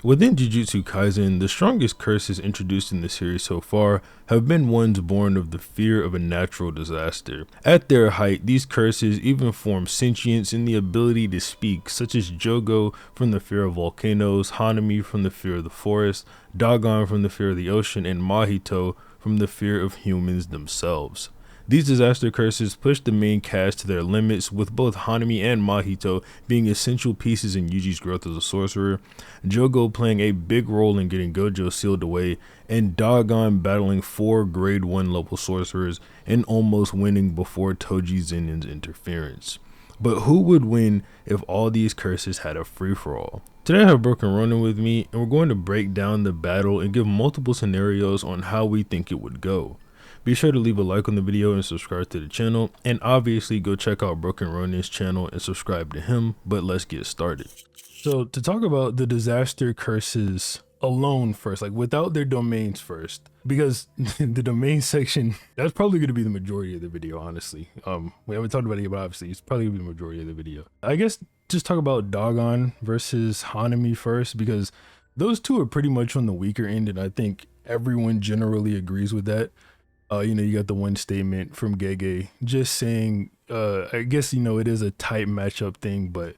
Within Jujutsu Kaisen, the strongest curses introduced in the series so far have been ones born of the fear of a natural disaster. At their height, these curses even form sentience and the ability to speak, such as Jogo from the fear of volcanoes, Hanami from the fear of the forest, Dagon from the fear of the ocean, and Mahito from the fear of humans themselves. These disaster curses push the main cast to their limits, with both Hanami and Mahito being essential pieces in Yuji's growth as a sorcerer, Jogo playing a big role in getting Gojo sealed away, and Dagon battling 4 grade 1 level sorcerers and almost winning before Toji Zenin's interference. But who would win if all these curses had a free-for-all? Today I have Broken Ronin with me, and we're going to break down the battle and give multiple scenarios on how we think it would go. Be sure to leave a like on the video and subscribe to the channel, and obviously go check out Broken Ronin's channel and subscribe to him, but let's get started. So to talk about the disaster curses alone first, like without their domains first, because the domain section, that's probably going to be the majority of the video, honestly. We haven't talked about it, but obviously it's probably going to be the majority of the video. I guess just talk about Dagon versus Hanami first, because those two are pretty much on the weaker end, and I think everyone generally agrees with that. You got the one statement from Gege just saying, I guess, it is a tight matchup thing, but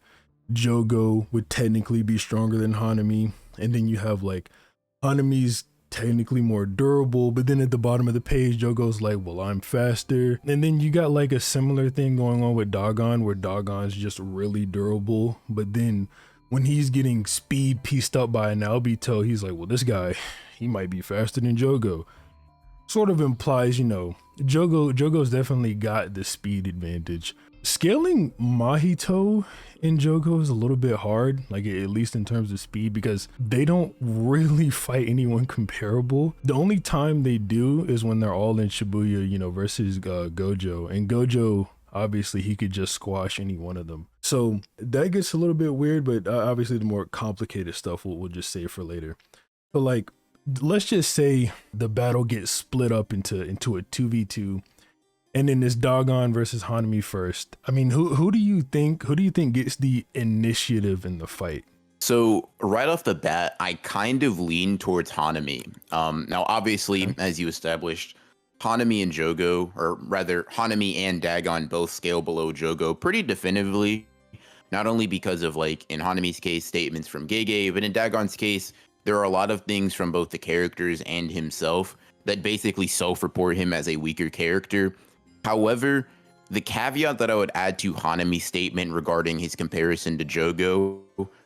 Jogo would technically be stronger than Hanami. And then you have like Hanami's technically more durable, but then at the bottom of the page, Jogo's like, well, I'm faster. And then you got like a similar thing going on with Dagon, where Dagon's just really durable. But then when he's getting speed pieced up by an Albedo, he's like, well, this guy, he might be faster than Jogo. Sort of implies, Jogo's definitely got the speed advantage. Scaling Mahito and Jogo is a little bit hard, like at least in terms of speed, because they don't really fight anyone comparable. The only time they do is when they're all in Shibuya, versus Gojo. And Gojo, obviously, he could just squash any one of them. So that gets a little bit weird, but obviously the more complicated stuff we'll just save for later. But like, let's just say the battle gets split up into a 2v2, and then it's Dagon versus Hanami first. I mean, who do you think gets the initiative in the fight? So right off the bat, I kind of lean towards Hanami. Now, obviously, as you established, Hanami and Jogo, or rather Hanami and Dagon, both scale below Jogo pretty definitively. Not only because of, like, in Hanami's case, statements from Gege, but in Dagon's case, there are a lot of things from both the characters and himself that basically self-report him as a weaker character. However, the caveat that I would add to Hanami's statement regarding his comparison to Jogo,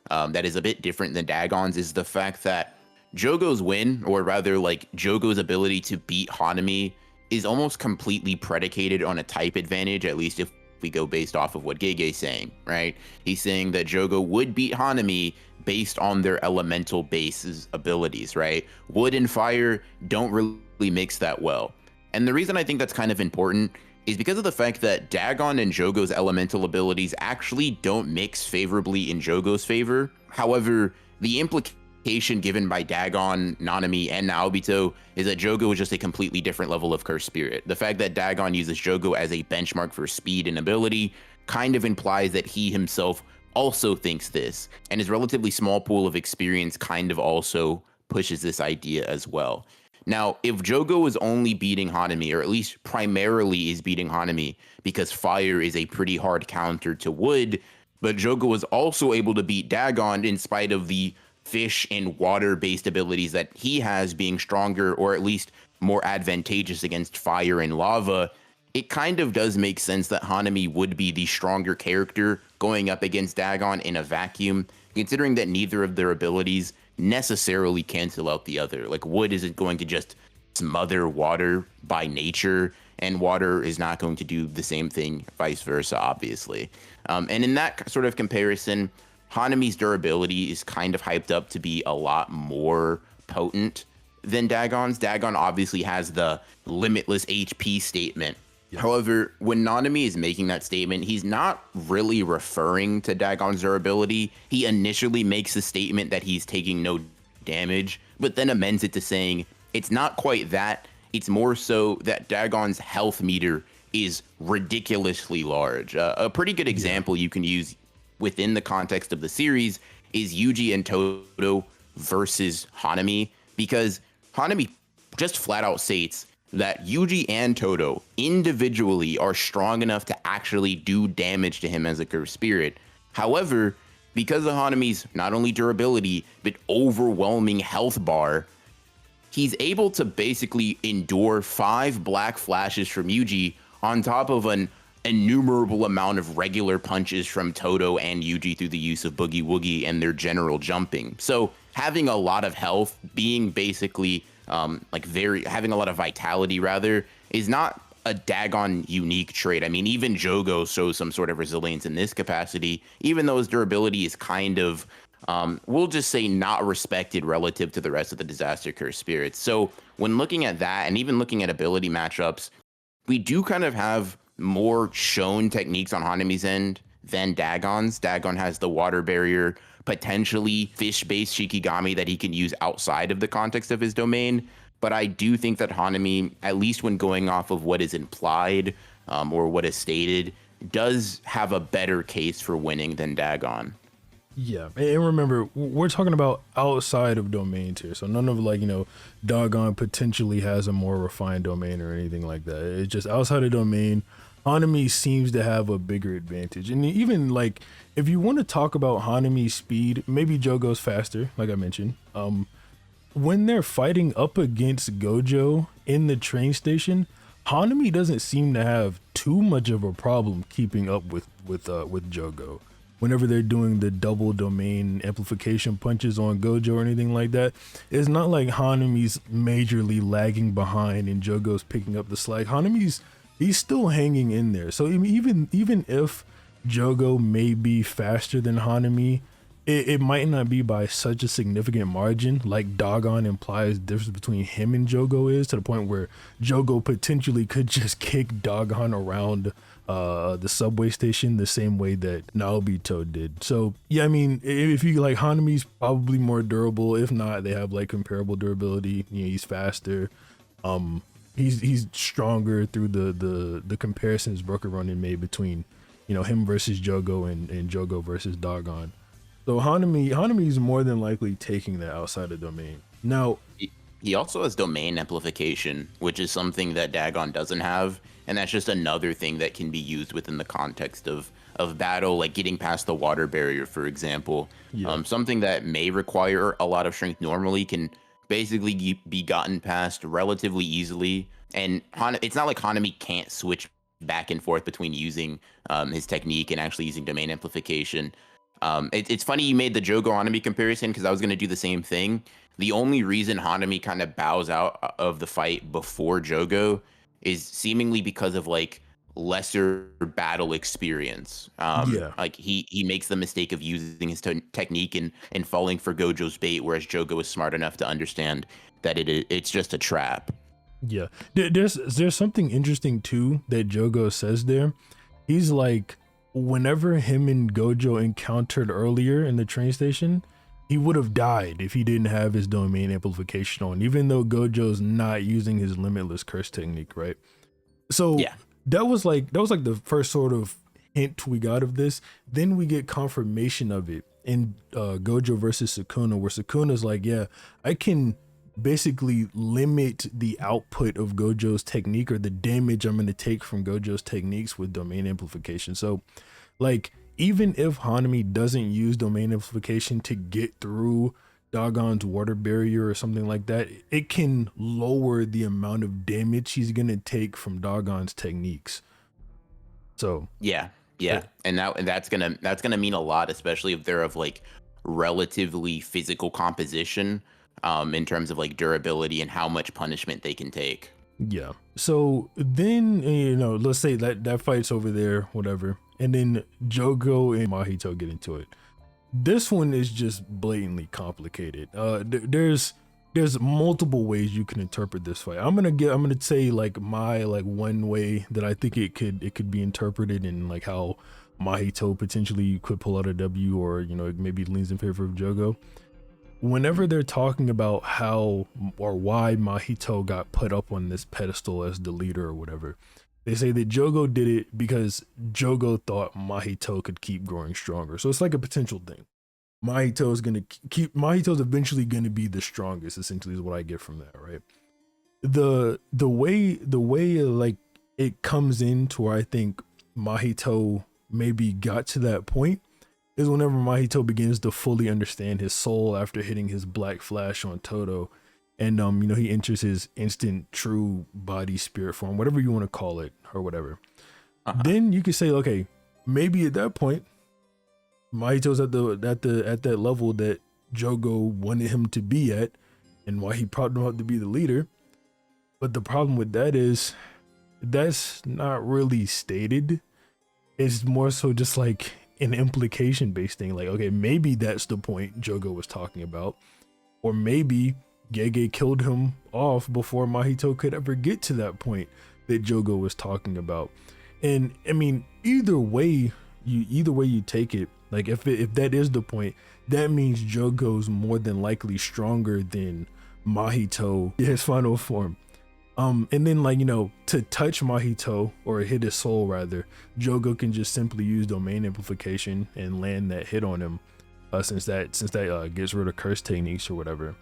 that is a bit different than Dagon's, is the fact that Jogo's win, or rather like Jogo's ability to beat Hanami, is almost completely predicated on a type advantage, at least if we go based off of what Gege's saying, right? He's saying that Jogo would beat Hanami based on their elemental bases abilities, right? Wood and fire don't really mix that well. And the reason I think that's kind of important is because of the fact that Dagon and Jogo's elemental abilities actually don't mix favorably in Jogo's favor. However, the implication given by Dagon, Nanami, and Naobito is that Jogo is just a completely different level of cursed spirit. The fact that Dagon uses Jogo as a benchmark for speed and ability kind of implies that he himself also thinks this, and his relatively small pool of experience kind of also pushes this idea as well. Now, if Jogo is only beating Hanami, or at least primarily is beating Hanami because fire is a pretty hard counter to wood, but Jogo is also able to beat Dagon in spite of the fish and water-based abilities that he has being stronger, or at least more advantageous against fire and lava, it kind of does make sense that Hanami would be the stronger character going up against Dagon in a vacuum, considering that neither of their abilities necessarily cancel out the other. Like, wood isn't going to just smother water by nature, and water is not going to do the same thing, vice versa, obviously. And in that sort of comparison, Hanami's durability is kind of hyped up to be a lot more potent than Dagon's. Dagon obviously has the limitless HP statement. However, when Nanami is making that statement, he's not really referring to Dagon's durability. He initially makes the statement that he's taking no damage, but then amends it to saying it's not quite that. It's more so that Dagon's health meter is ridiculously large. A pretty good example you can use within the context of the series is Yuji and Todo versus Hanami, because Hanami just flat out states that Yuji and Todo individually are strong enough to actually do damage to him as a cursed spirit. However, because of Hanami's not only durability, but overwhelming health bar, he's able to basically endure 5 black flashes from Yuji on top of an innumerable amount of regular punches from Todo and Yuji through the use of Boogie Woogie and their general jumping. So having a lot of health, being basically having a lot of vitality rather, is not a Dagon unique trait. I mean, even Jogo shows some sort of resilience in this capacity, even though his durability is kind of, we'll just say, not respected relative to the rest of the Disaster Curse spirits. So when looking at that, and even looking at ability matchups, we do kind of have more shown techniques on Hanami's end than Dagon's. Dagon has the water barrier, potentially fish-based Shikigami that he can use outside of the context of his domain. But I do think that Hanami, at least when going off of what is implied or what is stated, does have a better case for winning than Dagon. Yeah, and remember, we're talking about outside of domains here, so none of Dagon potentially has a more refined domain or anything like that. It's just outside of domain. Hanami seems to have a bigger advantage, and even if you want to talk about Hanami's speed, maybe Jogo's faster, like I mentioned. When they're fighting up against Gojo in the train station, Hanami doesn't seem to have too much of a problem keeping up with Jogo. Whenever they're doing the double domain amplification punches on Gojo or anything like that, it's not like Hanami's majorly lagging behind and Jogo's picking up the slack. He's still hanging in there. So even if Jogo may be faster than Hanami, it might not be by such a significant margin like Dagon implies the difference between him and Jogo is, to the point where Jogo potentially could just kick Dagon around the subway station the same way that Naobito did. So yeah, I mean, if you Hanami's probably more durable. If not, they have comparable durability. He's faster. He's stronger through the comparisons Broker Ronin made between him versus Jogo and Jogo versus Dagon. So Hanami's more than likely taking that outside of domain. Now, he also has domain amplification, which is something that Dagon doesn't have, and that's just another thing that can be used within the context of battle, like getting past the water barrier, for example. Yeah. Something that may require a lot of strength normally can basically be gotten past relatively easily. And it's not like Hanami can't switch back and forth between using his technique and actually using domain amplification. It's funny you made the Jogo Hanami comparison, because I was going to do the same thing. The only reason Hanami kind of bows out of the fight before Jogo is seemingly because of lesser battle experience. He makes the mistake of using his technique and falling for Gojo's bait, whereas Jogo is smart enough to understand that it's just a trap. Yeah, there's something interesting too that Jogo says there. He's like, whenever him and Gojo encountered earlier in the train station, he would have died if he didn't have his domain amplification on, even though Gojo's not using his limitless curse technique, right? So yeah, that was the first sort of hint we got of this. Then we get confirmation of it in Gojo versus Sukuna, where Sukuna's like, yeah, I can basically limit the output of Gojo's technique, or the damage I'm going to take from Gojo's techniques, with domain amplification. So even if Hanami doesn't use domain amplification to get through Dagon's water barrier or something like that, it can lower the amount of damage he's going to take from Dagon's techniques. So yeah. And that's gonna mean a lot, especially if they're of relatively physical composition, in terms of durability and how much punishment they can take. Yeah. So then, let's say that fight's over there, whatever, and then Jogo and Mahito get into it. This one is just blatantly complicated. There's multiple ways you can interpret this fight. I'm gonna say my one way that I think it could be interpreted, in how Mahito potentially could pull out a W, or maybe leans in favor of Jogo. Whenever they're talking about how or why Mahito got put up on this pedestal as the leader or whatever, they say that Jogo did it because Jogo thought Mahito could keep growing stronger. So it's like a potential thing. Mahito's eventually gonna be the strongest, essentially is what I get from that, right? The way like it comes into where I think Mahito maybe got to that point is whenever Mahito begins to fully understand his soul after hitting his black flash on Toto. And he enters his instant true body spirit form, whatever you want to call it, or whatever. Then you could say, okay, maybe at that point, Mahito's at that level that Jogo wanted him to be at, and why he brought him up to be the leader. But the problem with that is that's not really stated. It's more so just like an implication based thing. Like, okay, maybe that's the point Jogo was talking about, or maybe Gege killed him off before Mahito could ever get to that point that Jogo was talking about. And I mean, either way you take it, like if that is the point, that means Jogo's more than likely stronger than Mahito in his final form. And then like, to touch Mahito or hit his soul rather, Jogo can just simply use domain amplification and land that hit on him, since that gets rid of curse techniques or whatever.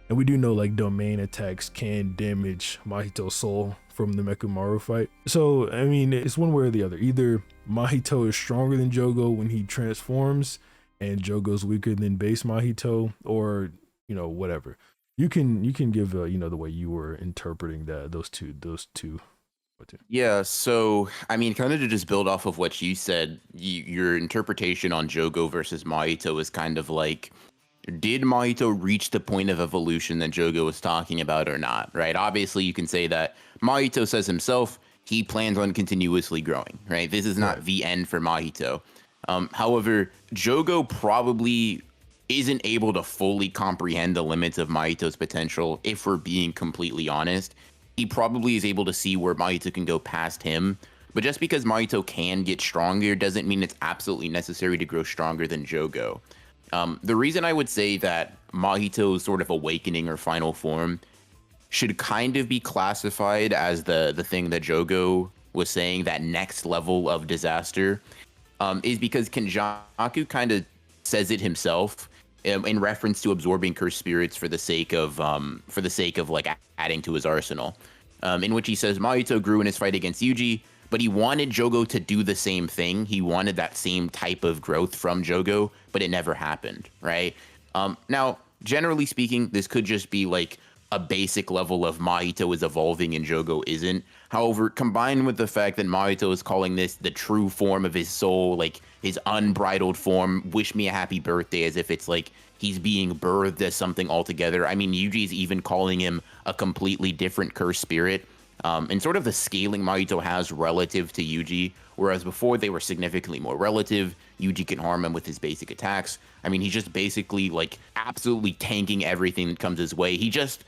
And we do know like domain attacks can damage Mahito's soul from the Mekumaru fight. So I mean, it's one way or the other. Either Mahito is stronger than Jogo when he transforms and Jogo's weaker than base Mahito, or whatever. You can give the way you were interpreting those two. Yeah, so I mean, kind of to just build off of what you said, your interpretation on Jogo versus Mahito is kind of like, did Mahito reach the point of evolution that Jogo was talking about or not, right? Obviously, you can say that Mahito says himself he plans on continuously growing, right? This is not the end for Mahito. However, Jogo probably isn't able to fully comprehend the limits of Mahito's potential, if we're being completely honest. He probably is able to see where Mahito can go past him, but just because Mahito can get stronger doesn't mean it's absolutely necessary to grow stronger than Jogo. The reason I would say that Mahito's sort of awakening or final form should kind of be classified as the thing that Jogo was saying, that next level of disaster, is because Kenjaku kind of says it himself in reference to absorbing cursed spirits for the sake of like adding to his arsenal, in which he says Mahito grew in his fight against Yuji, but he wanted Jogo to do the same thing. He wanted that same type of growth from Jogo, but it never happened, right? Now, generally speaking, this could just be like a basic level of Mahito is evolving and Jogo isn't. However, combined with the fact that Mahito is calling this the true form of his soul, like his unbridled form, wish me a happy birthday, as if it's like he's being birthed as something altogether. I mean, Yuji's even calling him a completely different cursed spirit. And sort of the scaling Mahito has relative to Yuji, whereas before they were significantly more relative. Yuji can harm him with his basic attacks. I mean, he's just basically like absolutely tanking everything that comes his way. He just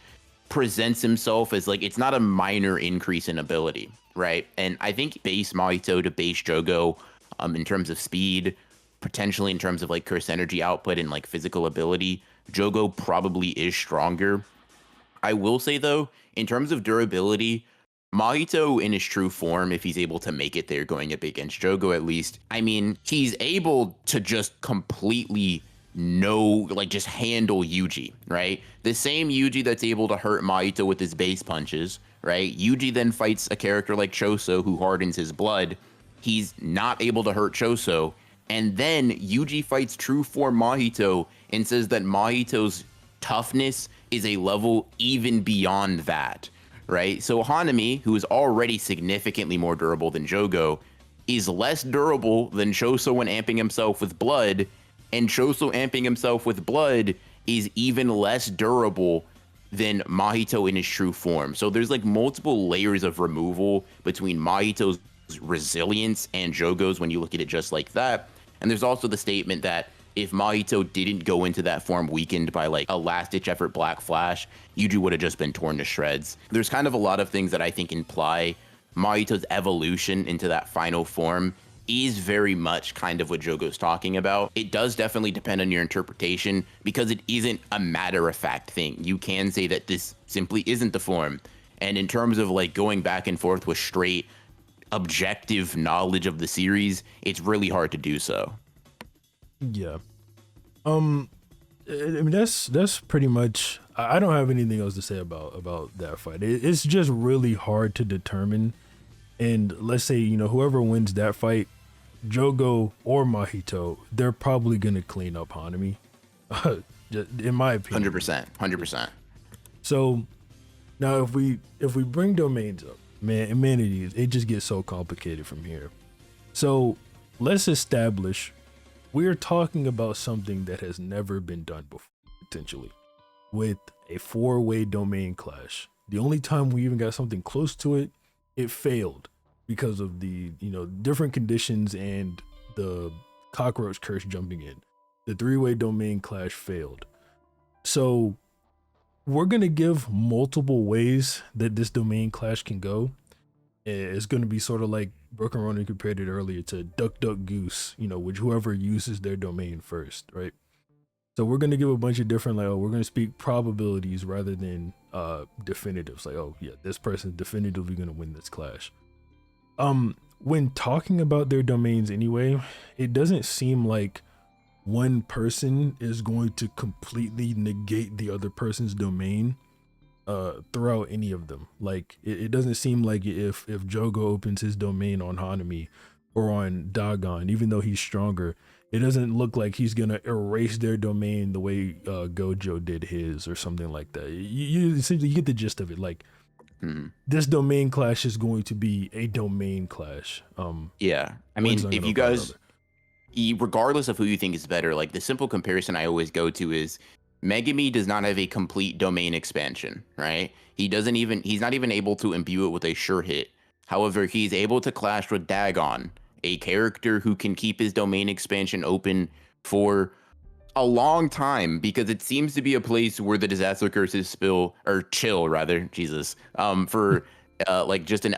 presents himself as like, it's not a minor increase in ability, right? And I think base Mahito to base Jogo, in terms of speed, potentially in terms of like curse energy output and like physical ability, Jogo probably is stronger. I will say though, in terms of durability, Mahito in his true form, if he's able to make it there going up against Jogo at least, I mean, he's able to just completely just handle Yuji, right? The same Yuji that's able to hurt Mahito with his base punches, right? Yuji then fights a character like Choso who hardens his blood. He's not able to hurt Choso. And then Yuji fights true form Mahito and says that Mahito's toughness is a level even beyond that, right? So Hanami, who is already significantly more durable than Jogo, is less durable than Choso when amping himself with blood, and Choso amping himself with blood is even less durable than Mahito in his true form. So there's like multiple layers of removal between Mahito's resilience and Jogo's when you look at it just like that. And there's also the statement that if Mahito didn't go into that form weakened by like a last-ditch effort Black Flash, Yuji would have just been torn to shreds. There's kind of a lot of things that I think imply Mahito's evolution into that final form is very much kind of what Jogo's talking about. It does definitely depend on your interpretation because it isn't a matter-of-fact thing. You can say that this simply isn't the form. And in terms of like going back and forth with straight objective knowledge of the series, it's really hard to do so. Yeah. Um, I mean that's pretty much. I don't have anything else to say about that fight. It's just really hard to determine. And let's say whoever wins that fight, Jogo or Mahito, they're probably gonna clean up Hanami, in my opinion. 100%, 100%. So now if we bring domains up, man, it just gets so complicated from here. So let's establish we're talking about something that has never been done before, potentially, with a four-way domain clash. The only time we even got something close to it, it failed because of the different conditions and the cockroach curse jumping in. The three-way domain clash failed. So we're gonna give multiple ways that this domain clash can go. It's gonna be sort of like Broken Ronin compared it earlier to Duck Duck Goose, which whoever uses their domain first, right? So we're gonna give a bunch of different we're gonna speak probabilities rather than definitives. Like, oh yeah, this person's definitively gonna win this clash. When talking about their domains anyway, it doesn't seem like one person is going to completely negate the other person's domain throughout any of them. Like it doesn't seem like if Jogo opens his domain on Hanami or on Dagon, even though he's stronger, it doesn't look like he's gonna erase their domain the way Gojo did his or something like that. You get the gist of it. Like this domain clash is going to be a domain clash. Yeah, I mean, if you guys, regardless of who you think is better, like the simple comparison I always go to is Megami does not have a complete domain expansion, right? He's not even able to imbue it with a sure hit. However, he's able to clash with Dagon, a character who can keep his domain expansion open for a long time because it seems to be a place where the disaster curses chill rather, Jesus, for like just an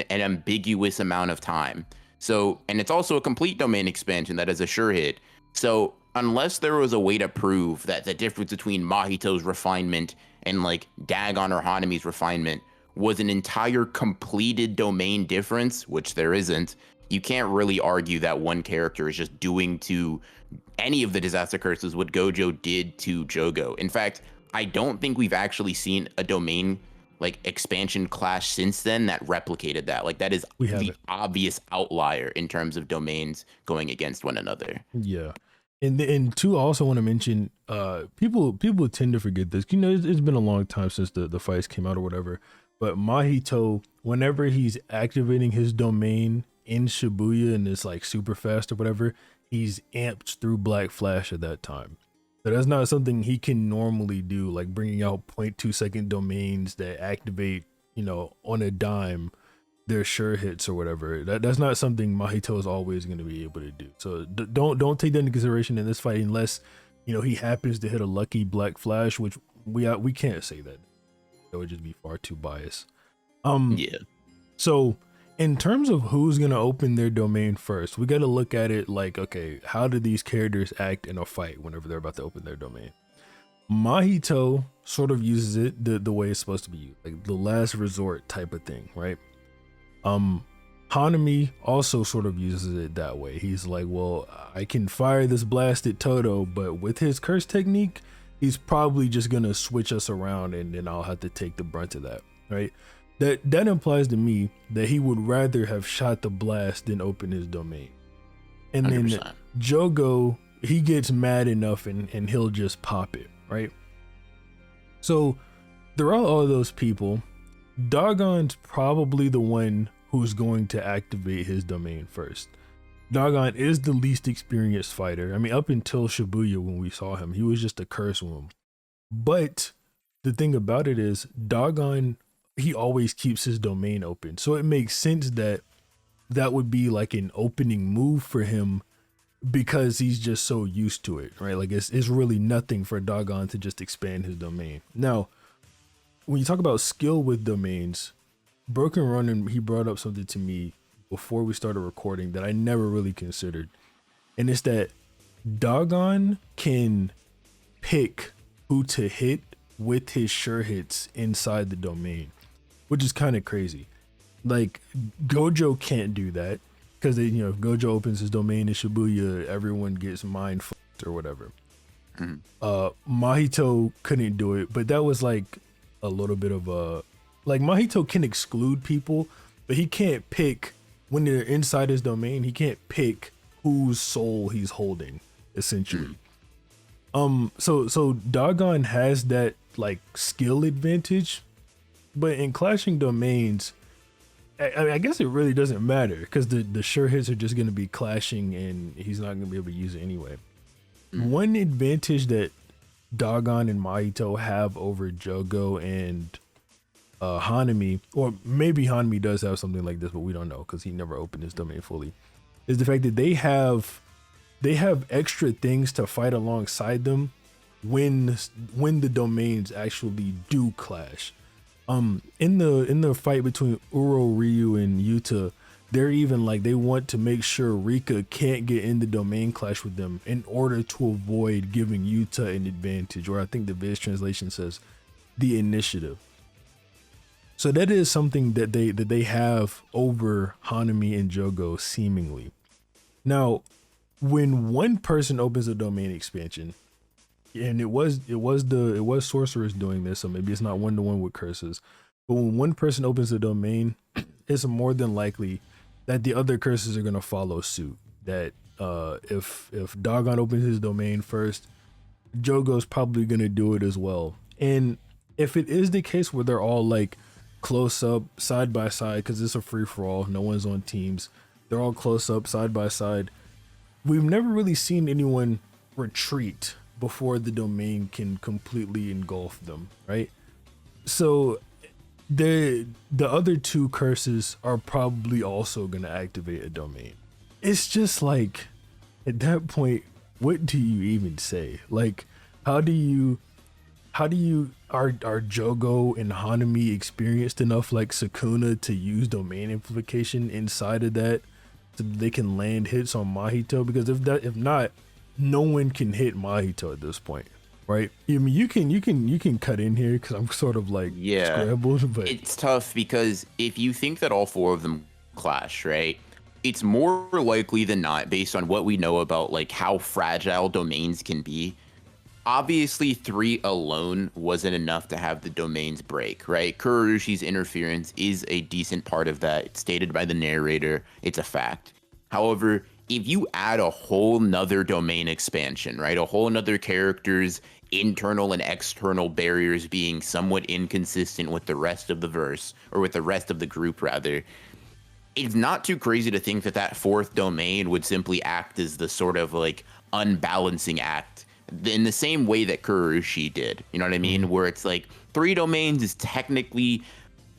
ambiguous amount of time. So, and it's also a complete domain expansion that is a sure hit. So unless there was a way to prove that the difference between Mahito's refinement and like Dagon or Hanami's refinement was an entire completed domain difference, which there isn't, you can't really argue that one character is just doing to any of the disaster curses what Gojo did to Jogo. In fact, I don't think we've actually seen a domain like expansion clash since then that replicated that. Like that is the obvious outlier in terms of domains going against one another. Yeah. And two, I also want to mention, people tend to forget this. It's been a long time since the fights came out or whatever. But Mahito, whenever he's activating his domain in Shibuya and it's like super fast or whatever, he's amped through Black Flash at that time. So that's not something he can normally do, like bringing out 0.2 second domains that activate, on a dime, their sure hits or whatever. That's not something Mahito is always going to be able to do. So don't take that into consideration in this fight unless he happens to hit a lucky Black Flash, which we can't say that. That would just be far too biased. Yeah. So in terms of who's gonna open their domain first, we got to look at it like, okay, how do these characters act in a fight whenever they're about to open their domain? Mahito sort of uses it the way it's supposed to be used, like the last resort type of thing, right? Hanami also sort of uses it that way. He's like, well, I can fire this blasted Toto, but with his curse technique, he's probably just gonna switch us around and then I'll have to take the brunt of that, right? That implies to me that he would rather have shot the blast than open his domain. And 100%. Then Jogo, he gets mad enough and he'll just pop it, right? So throughout all those people, Dagon's probably the one who's going to activate his domain first. Dagon is the least experienced fighter. I mean, up until Shibuya when we saw him, he was just a curse womb. But the thing about it is, Dagon, he always keeps his domain open. So it makes sense that would be like an opening move for him because he's just so used to it, right? Like it's really nothing for Dagon to just expand his domain. Now, when you talk about skill with domains, Broken Ronin, he brought up something to me before we started recording that I never really considered. And it's that Dagon can pick who to hit with his sure hits inside the domain, which is kind of crazy. Like Gojo can't do that because if Gojo opens his domain in Shibuya, everyone gets mind fucked or whatever. Mhm. Mahito couldn't do it, but that was like a little bit of a like Mahito can exclude people, but he can't pick when they're inside his domain. He can't pick whose soul he's holding, essentially. So Dagon has that like skill advantage, but in clashing domains, I guess it really doesn't matter because the sure hits are just going to be clashing, and he's not going to be able to use it anyway. One advantage that Dagon and Mahito have over Jogo and Hanami, or maybe Hanami does have something like this, but we don't know because he never opened his domain fully, is the fact that they have extra things to fight alongside them when the domains actually do clash. In the fight between Uro, Ryu, and Yuta, they're even like they want to make sure Rika can't get in the domain clash with them in order to avoid giving Yuta an advantage, or I think the Viz translation says the initiative. So that is something that they have over Hanami and Jogo seemingly. Now, when one person opens a domain expansion, and it was sorcerers doing this, so maybe it's not 1-to-1 with curses, but when one person opens a domain, it's more than likely that the other curses are gonna follow suit. That if Dagon opens his domain first, Jogo's probably gonna do it as well. And if it is the case where they're all like close up side by side, because it's a free for all, no one's on teams, they're all close up side by side. We've never really seen anyone retreat before the domain can completely engulf them, right? So the other two curses are probably also going to activate a domain. It's just like at that point, what do you even say? Like, how do you are Jogo and Hanami experienced enough like Sukuna to use domain amplification inside of that so that they can land hits on Mahito? Because if not, no one can hit Mahito at this point, right? I mean, you can cut in here because I'm sort of like scrambled, but it's tough because if you think that all four of them clash, right? It's more likely than not, based on what we know about like how fragile domains can be. Obviously, 3 alone wasn't enough to have the domains break, right? Kurorushi's interference is a decent part of that. It's stated by the narrator. It's a fact. However, if you add a whole nother domain expansion, right? A whole nother character's internal and external barriers being somewhat inconsistent with the rest of the verse, or with the rest of the group, rather, it's not too crazy to think that that fourth domain would simply act as the sort of like unbalancing act in the same way that Kurushi did. You know what I mean? Where it's like 3 domains is technically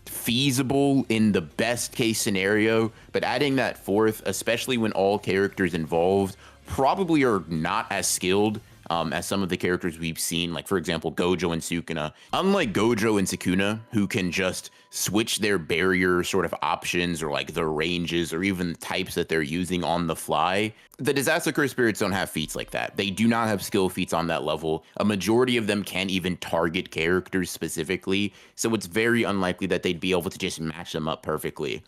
feasible in the best case scenario, but adding that fourth, especially when all characters involved probably are not as skilled as some of the characters we've seen, like for example Gojo and Sukuna. Unlike Gojo and Sukuna, who can just switch their barrier sort of options or like the ranges or even types that they're using on the fly, the Disaster Curse spirits don't have feats like that. They do not have skill feats on that level. A majority of them can't even target characters specifically, so it's very unlikely that they'd be able to just match them up perfectly.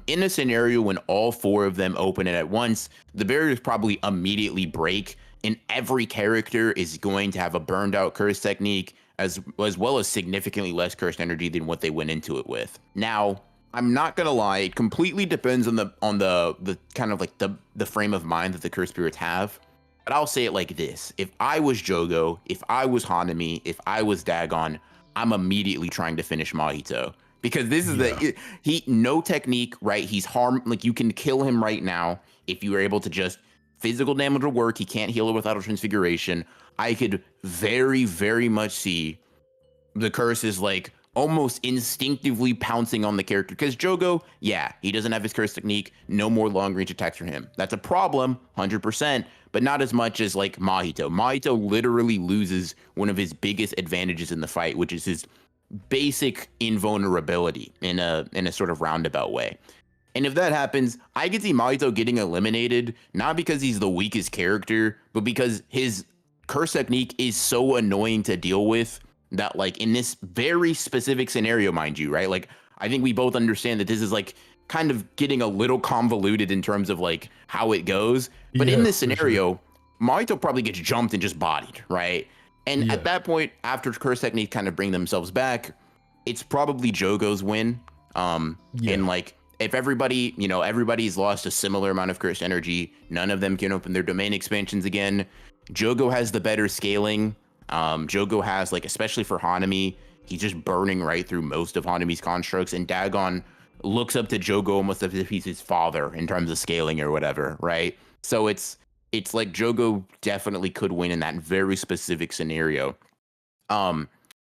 In a scenario when all 4 of them open it at once, the barriers probably immediately break, and every character is going to have a burned out curse technique as well as significantly less cursed energy than what they went into it with. Now, I'm not gonna lie, it completely depends on the kind of like the frame of mind that the curse spirits have. But I'll say it like this: if I was Jogo, if I was Hanami, if I was Dagon, I'm immediately trying to finish Mahito. Because this is he no technique, right? He's like you can kill him right now if you were able to just physical damage will work. He can't heal it without a transfiguration. I could very, very much see the curse is like almost instinctively pouncing on the character. Because Jogo, yeah, he doesn't have his curse technique. No more long range attacks for him. That's a problem, 100%, but not as much as like Mahito. Mahito literally loses one of his biggest advantages in the fight, which is his basic invulnerability in a sort of roundabout way. And if that happens, I could see Mahito getting eliminated, not because he's the weakest character, but because his curse technique is so annoying to deal with that, like, in this very specific scenario, mind you, right? Like, I think we both understand that this is, like, kind of getting a little convoluted in terms of, like, how it goes. But in this scenario, Mahito probably gets jumped and just bodied, right? And Yeah. at that point, after curse techniques kind of bring themselves back, it's probably Jogo's win. Yeah. And like, if everybody, everybody's lost a similar amount of cursed energy, none of them can open their domain expansions again. Jogo has the better scaling. Jogo has, like, especially for Hanami, he's just burning right through most of Hanami's constructs, and Dagon looks up to Jogo almost as if he's his father in terms of scaling or whatever, right? So it's like Jogo definitely could win in that very specific scenario. And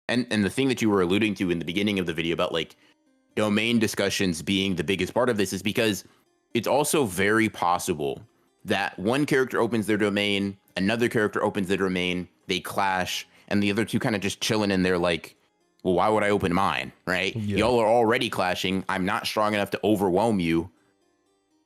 the thing that you were alluding to in the beginning of the video about like domain discussions being the biggest part of this is because it's also very possible that one character opens their domain, another character opens their domain, they clash, and the other two kind of just chilling in there like, well, why would I open mine, right? Yeah. Y'all are already clashing. I'm not strong enough to overwhelm you.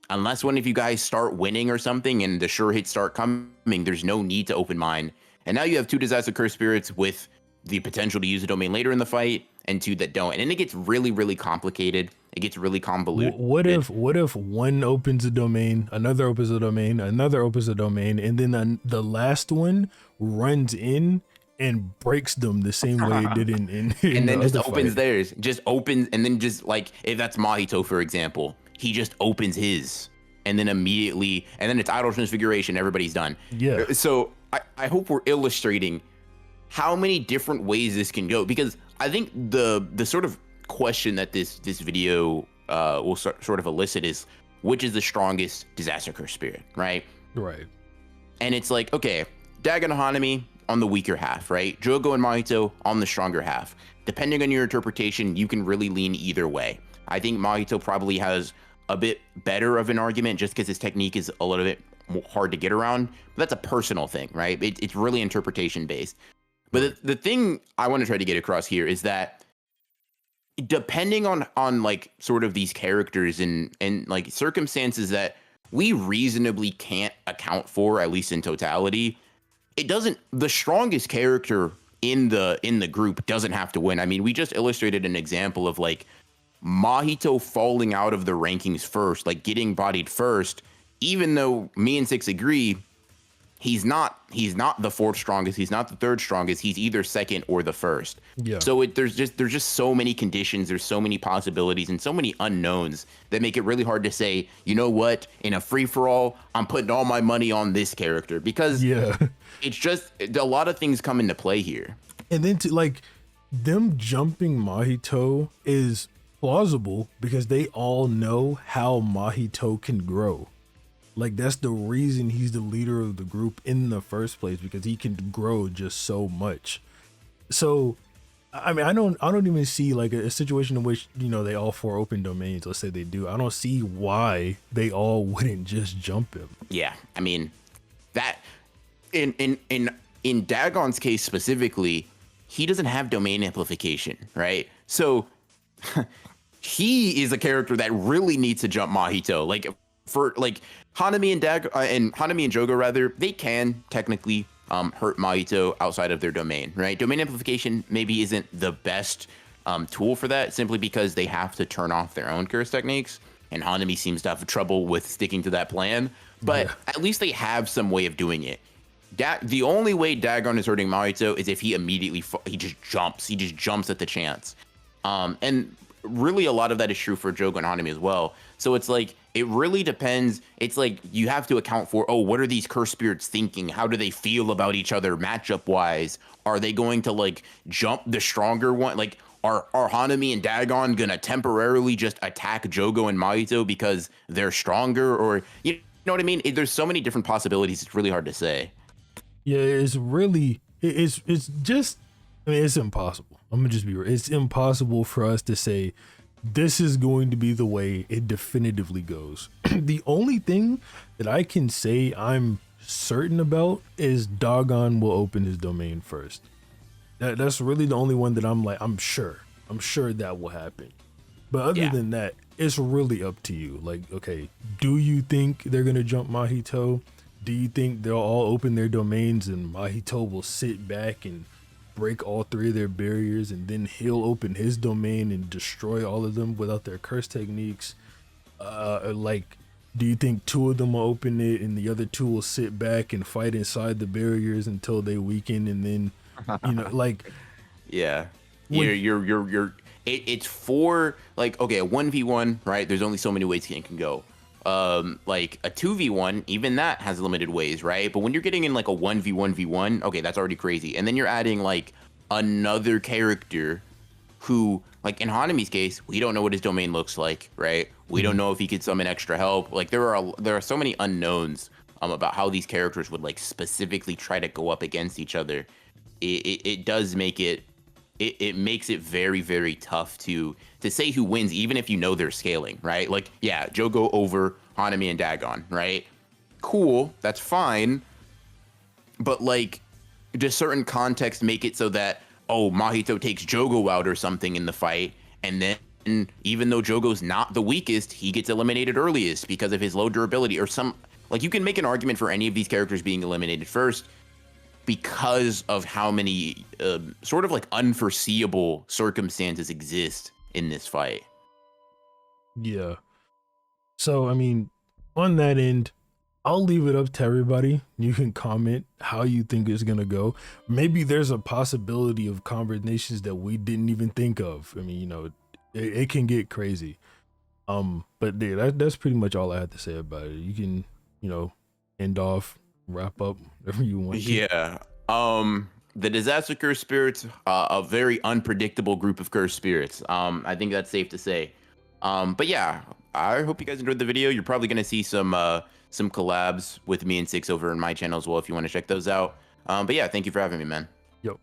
Unless one of you guys start winning or something and the sure hits start coming, there's no need to open mine. And now you have two Disaster Curse Spirits with the potential to use a domain later in the fight, and two that don't. And then it gets really, really complicated. It gets really convoluted. What if one opens a domain, another opens a domain, another opens a domain, and then the last one runs in and breaks them the same way it did in and then the just other opens fight. theirs, just opens, and then just like, if that's Mahito, for example, he just opens his, and then immediately, and then it's idle transfiguration, everybody's done. Yeah. So I hope we're illustrating how many different ways this can go, because I think the sort of question that this video will sort of elicit is, which is the strongest Disaster Curse Spirit, right? Right. And it's like, okay, Dagon and Hanami on the weaker half, right? Jogo and Mahito on the stronger half. Depending on your interpretation, you can really lean either way. I think Mahito probably has a bit better of an argument just because his technique is a little bit more hard to get around. But that's a personal thing, right? It's really interpretation based. But the thing I want to try to get across here is that depending on like sort of these characters and like circumstances that we reasonably can't account for, at least in totality, the strongest character in the group doesn't have to win. I mean, we just illustrated an example of like Mahito falling out of the rankings first, like getting bodied first, even though me and Six agree he's not the fourth strongest, he's not the third strongest, he's either second or the first. Yeah. So there's just so many conditions, there's so many possibilities and so many unknowns that make it really hard to say, you know what, in a free-for-all, I'm putting all my money on this character, because it's just a lot of things come into play here. And then to like them jumping Mahito is plausible because they all know how Mahito can grow. Like, that's the reason he's the leader of the group in the first place, because he can grow just so much. So, I mean, I don't even see like a situation in which, they all four open domains. Let's say they do. I don't see why they all wouldn't just jump him. Yeah, I mean, that in Dagon's case specifically, he doesn't have domain amplification, right? So he is a character that really needs to jump Mahito. Like, for like Hanami and Hanami and Jogo rather, they can technically hurt Mahito outside of their domain, right? Domain amplification maybe isn't the best tool for that, simply because they have to turn off their own curse techniques, and Hanami seems to have trouble with sticking to that plan. But at least they have some way of doing it. The only way Dagon is hurting Mahito is if he immediately he just jumps at the chance. And really a lot of that is true for Jogo and Hanami as well. So it's like, it really depends. It's like you have to account for, what are these curse spirits thinking? How do they feel about each other matchup wise? Are they going to like jump the stronger one? Like, are Hanami and Dagon gonna temporarily just attack Jogo and Mahito because they're stronger? Or you know what I mean? There's so many different possibilities. It's really hard to say. Yeah, it's really, it's just, I mean, it's impossible. I'm gonna just be real. It's impossible for us to say this is going to be the way it definitively goes. The only thing that I can say I'm certain about is Dagon will open his domain first. That's really the only one that I'm like, I'm sure that will happen. But other than that, it's really up to you. Like, okay, do you think they're gonna jump Mahito? Do you think they'll all open their domains and Mahito will sit back and break all three of their barriers, and then he'll open his domain and destroy all of them without their curse techniques? Like, Do you think two of them will open it and the other two will sit back and fight inside the barriers until they weaken, and then, like Yeah. when It's for like, okay, a 1v1, right? There's only so many ways it can go. Like a 2v1, even that has limited ways, right? But when you're getting in like a 1v1v1, okay, that's already crazy. And then you're adding like another character who, like in Hanami's case, we don't know what his domain looks like, right? We don't know if he could summon extra help. Like there are so many unknowns about how these characters would like specifically try to go up against each other. It does make it makes it very, very tough to say who wins, even if you know they're scaling, right? Like, yeah, Jogo over Hanami and Dagon, right? Cool, that's fine. But like, does certain context make it so that, oh, Mahito takes Jogo out or something in the fight, and then even though Jogo's not the weakest, he gets eliminated earliest because of his low durability or some, like, you can make an argument for any of these characters being eliminated first because of how many sort of like unforeseeable circumstances exist in this fight. Yeah. So, I mean, on that end, I'll leave it up to everybody. You can comment how you think it's gonna go. Maybe there's a possibility of combinations that we didn't even think of. I mean, it can get crazy. But yeah, that's pretty much all I had to say about it. You can, end off, wrap up, whatever you want to. Yeah. The disaster curse spirits, a very unpredictable group of cursed spirits. I think that's safe to say. But yeah, I hope you guys enjoyed the video. You're probably gonna see some collabs with me and Six over in my channel as well if you want to check those out. But yeah, thank you for having me, man. Yo.